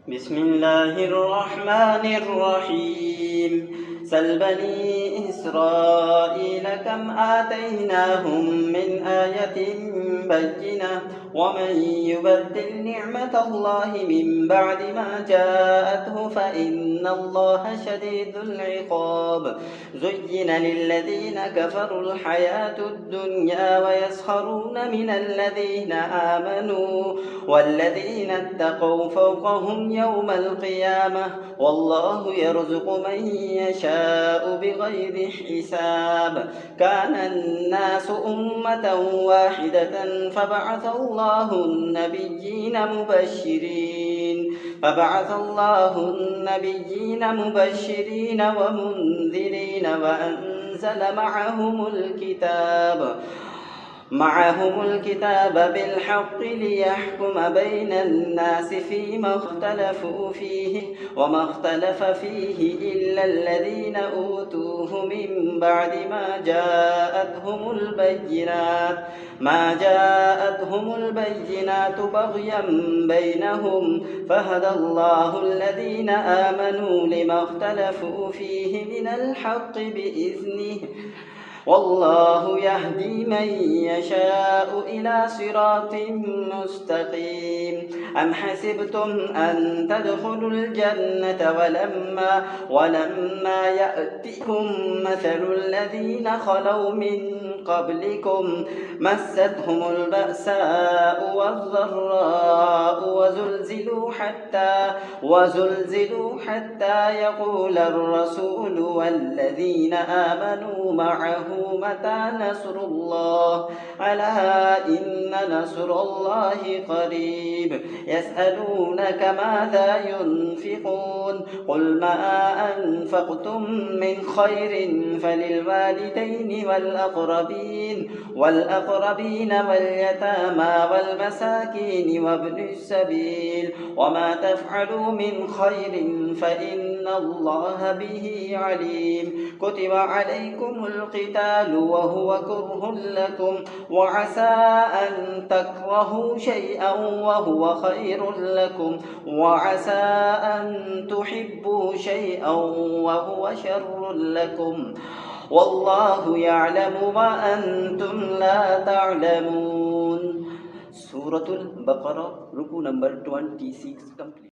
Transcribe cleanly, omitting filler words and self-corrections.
بسم الله الرحمن الرحيم سل بني إسرائيل كم آتيناهم من آية بينة ومن يبدل نعمة الله من بعد ما جاءته فإن الله شديد العقاب زين للذين كفروا الحياة الدنيا ويسخرون من الذين آمنوا والذين اتقوا فوقهم يوم القيامة والله يرزق من يشاء بغير حساب كان الناس أمة واحدة فبعث الله النبيين مبشرين ومنذرين وأنزل معهم الكتاب بالحق ليحكم بين الناس فيما اختلفوا فيه وما اختلف فيه إلا الذين أوتوه من بعد ما جاءتهم البينات بغيا بينهم فهدى الله الذين آمنوا لما اختلفوا فيه من الحق بإذنه والله يهدي من يشاء إلى صراط مستقيم أم حسبتم أن تدخلوا الجنة ولما يأتكم مثل الذين خلوا من قبلكم مستهم البأساء والضراء وزلزلوا حتى يقول الرسول والذين آمنوا معه متى نصر الله ألا إن نصر الله قريب يسألونك ماذا ينفقون قل ما أنفقتم من خير فللوالدين والأقربين واليتامى والمساكين وابن السبيل وما تفعلوا من خير فإن الله به عليم كتب عليكم القتال وهو كره لكم وعسى أن تكرهوا شيئا وهو خير لكم وعسى أن تحبوا شيئا وهو شر لكم والله يعلم وأنتم لا تعلمون. Suratul Baqarah, ruku number 26 complete.